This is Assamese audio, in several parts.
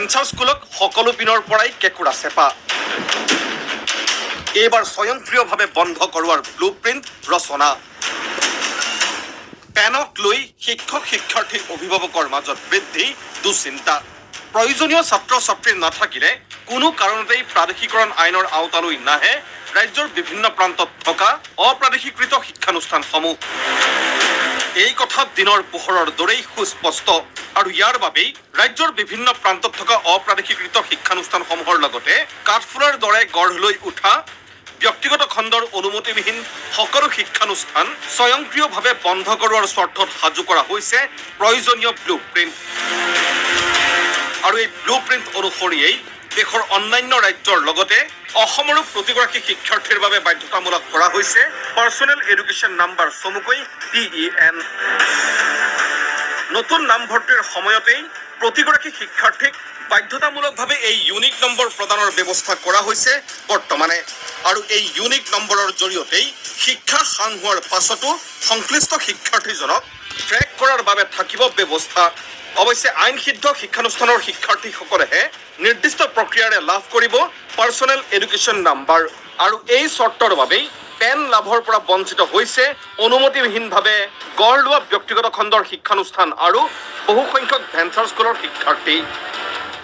ভেঞ্চাৰ স্কুলক সকলো পিনৰ পৰাই কেঁকুৰা চেপা এইবাৰ স্বয়ংক্ৰিয়ভাৱে বন্ধ কৰোৱাৰ ব্লু প্ৰিণ্ট ৰচনা পেনক লৈ শিক্ষক শিক্ষাৰ্থী অভিভাৱকৰ মাজত বৃদ্ধি দুশ্চিন্তা প্ৰয়োজনীয় ছাত্ৰ ছাত্ৰী নাথাকিলে কোনো কাৰণতেই প্ৰাদেশিকৰণ আইনৰ আওতালৈ নাহে ৰাজ্যৰ বিভিন্ন প্ৰান্তত থকা অপ্ৰাদেশিকৃত শিক্ষানুষ্ঠানসমূহ এই কথা দিনৰ পোহৰৰ দৰেই সুস্পষ্ট আৰু ইয়াৰ বাবেই ৰাজ্যৰ বিভিন্ন প্ৰান্তত থকা অপ্ৰাদেশিকৃত শিক্ষানুষ্ঠানসমূহৰ লগতে কাঠফুলাৰ দৰে গঢ় লৈ উঠা ব্যক্তিগত খণ্ডৰ অনুমতিবিহীন সকলো শিক্ষানুষ্ঠান স্বয়ংক্ৰিয়ভাৱে বন্ধ কৰোৱাৰ স্বাৰ্থত সাজু কৰা হৈছে প্ৰয়োজনীয় ব্লু প্ৰিণ্ট আৰু এই ব্লু প্ৰিণ্ট অনুসৰিয়েই দেশৰ অন্যান্য ৰাজ্যৰ লগতে অসমৰো প্ৰতিগৰাকী শিক্ষাৰ্থীৰ বাবে বাধ্যতামূলক কৰা হৈছে পাৰ্চনেল এডুকেশ্যন নাম্বাৰ চমুকৈ PEN নতুন নামভৰ্তিৰ সময়তেই প্ৰতিগৰাকী শিক্ষাৰ্থীক বাধ্যতামূলকভাৱে এই ইউনিক নম্বৰ প্ৰদানৰ ব্যৱস্থা কৰা হৈছে বৰ্তমানে আৰু এই ইউনিক নম্বৰৰ জৰিয়তেই শিক্ষা সাং হোৱাৰ পাছতো সংশ্লিষ্ট শিক্ষাৰ্থীজনক ট্ৰেক কৰাৰ বাবে থাকিব ব্যৱস্থা অৱশ্যে আইন সিদ্ধ শিক্ষানুষ্ঠানৰ শিক্ষাৰ্থীসকলেহে নিৰ্দিষ্ট প্ৰক্ৰিয়াৰে লাভ কৰিব পাৰ্চনেল এডুকেশ্যন নাম্বাৰ আৰু এই চৰ্তৰ বাবেই পেন লাভৰ পৰা বঞ্চিত হৈছে অনুমতিবিহীনভাৱে গঢ় লোৱা ব্যক্তিগত খণ্ডৰ শিক্ষানুষ্ঠান আৰু বহুসংখ্যক ভেঞ্চাৰ স্কুলৰ শিক্ষাৰ্থী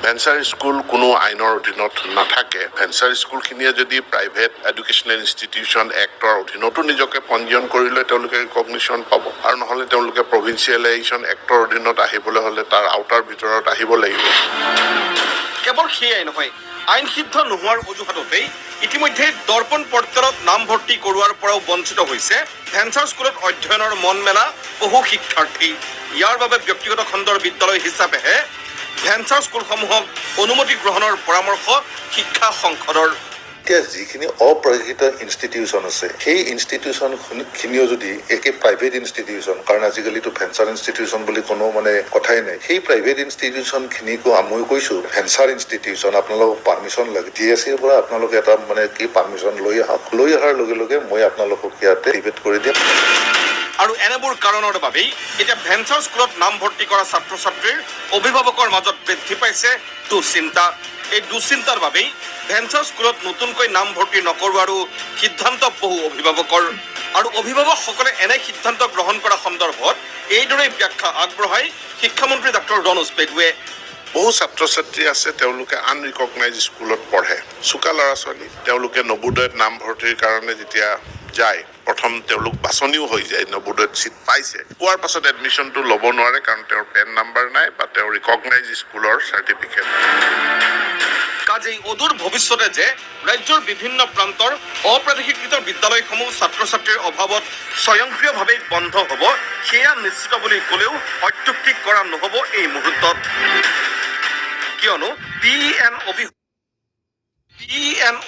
ভেঞ্চাৰ স্কুল কোনো আইনৰ অধীনত নাথাকে ভেঞ্চাৰ স্কুলখিনিয়ে যদি প্ৰাইভেট এডুকেশ্যনেল ইনষ্টিটিউশ্যন এক্টৰ অধীনতো নিজকে পঞ্জীয়ন কৰিলে তেওঁলোকে ৰিকগনিশ্যন পাব আৰু নহ'লে তেওঁলোকে প্ৰভিন্সিয়েলাইজেশ্যন এক্টৰ অধীনত আহিবলৈ হ'লে তাৰ আওতাৰ ভিতৰত আহিব লাগিব কেৱল সেয়াই নহয় আইন সিদ্ধ নোহোৱাৰ অজুহাততেই ইতিমধ্যে দৰ্পণ পৰ্টেলত নামভৰ্তি কৰোৱাৰ পৰাও বঞ্চিত হৈছে ভেঞ্চাৰ স্কুলত অধ্যয়নৰ মন মেলা বহু শিক্ষাৰ্থী ইয়াৰ বাবে ব্যক্তিগত খণ্ডৰ বিদ্যালয় হিচাপেহে ভেঞ্চাৰ স্কুলসমূহক অনুমতি গ্ৰহণৰ পৰামৰ্শ শিক্ষা সংসদৰ এতিয়া যিখিনি অপ্ৰাদেশিকৃত ইনষ্টিটিউশ্যন আছে সেই ইনষ্টিটিউশ্যনখিনিও যদি একে প্ৰাইভেট ইনষ্টিটিউশ্যন কাৰণ আজিকালিতো ভেঞ্চাৰ ইনষ্টিটিউশ্যন বুলি কোনো মানে কথাই নাই সেই প্ৰাইভেট ইনষ্টিটিউশ্যনখিনিকো মই কৈছোঁ ভেঞ্চাৰ ইনষ্টিটিউশ্যন আপোনালোকক পাৰ্মিশ্যন লাগে DSCৰ পৰা আপোনালোকে এটা মানে কি পাৰ্মিশ্যন লৈ আহক লৈ অহাৰ লগে লগে মই আপোনালোকক ইয়াতে ডিবেট কৰি দিম আৰু এনেবোৰ কাৰণৰ বাবেই এতিয়া ভেঞ্চাৰ স্কুলত নামভৰ্তি কৰা ছাত্ৰ ছাত্ৰীৰ অভিভাৱকৰ মাজত বৃদ্ধি পাইছে দুশ্চিন্তা এই দুশ্চিন্তাৰ বাবেই ভেঞ্চাৰ স্কুলত নতুনকৈ নামভৰ্তি নকৰোৱাৰো সিদ্ধান্ত বহু অভিভাৱকৰ আৰু অভিভাৱকসকলে এনে সিদ্ধান্ত গ্ৰহণ কৰা সন্দৰ্ভত এইদৰে ব্যাখ্যা আগবঢ়ায় শিক্ষামন্ত্ৰী ডক্টৰ ৰণোজ পেগুৱে বহু ছাত্ৰ ছাত্ৰী আছে তেওঁলোকে আনৰিকগনাইজ স্কুলত পঢ়ে চোকা ল'ৰা ছোৱালী তেওঁলোকে নৱোদয়ত নামভৰ্তিৰ কাৰণে যেতিয়া যায় প্ৰথম তেওঁলোক বাছনিও হৈ যায় নৱোদয়ত চিট পাইছে পোৱাৰ পাছত এডমিশ্যনটো ল'ব নোৱাৰে কাৰণ তেওঁৰ পেন নাম্বাৰ নাই বা তেওঁৰ ৰিকগনাইজ স্কুলৰ চাৰ্টিফিকেট কাজেই অদূৰ ভৱিষ্যতে যে ৰাজ্যৰ বিভিন্ন প্ৰান্তৰ অপ্ৰাদেশিকৃত বিদ্যালয়সমূহ ছাত্ৰ ছাত্ৰীৰ অভাৱত স্বয়ংক্ৰিয়ভাৱে বন্ধ হ'ব সেয়া নিশ্চিত বুলি ক'লেও অত্যুক্তি কৰা নহ'ব এই মুহূৰ্তত কিয়নো PEN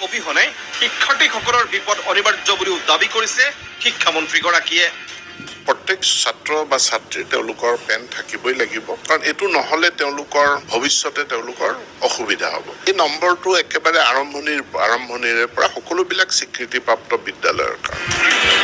অবিহনে শিক্ষাৰ্থীসকলৰ বিপদ অনিবাৰ্য বুলিও দাবী কৰিছে শিক্ষামন্ত্ৰীগৰাকীয়ে প্ৰত্যেক ছাত্ৰ বা ছাত্ৰীৰ তেওঁলোকৰ পেন থাকিবই লাগিব কাৰণ এইটো নহ'লে তেওঁলোকৰ ভৱিষ্যতে তেওঁলোকৰ অসুবিধা হ'ব এই নম্বৰটো একেবাৰে আৰম্ভণিৰে পৰা সকলোবিলাক স্বীকৃতিপ্ৰাপ্ত বিদ্যালয়ৰ কাৰণে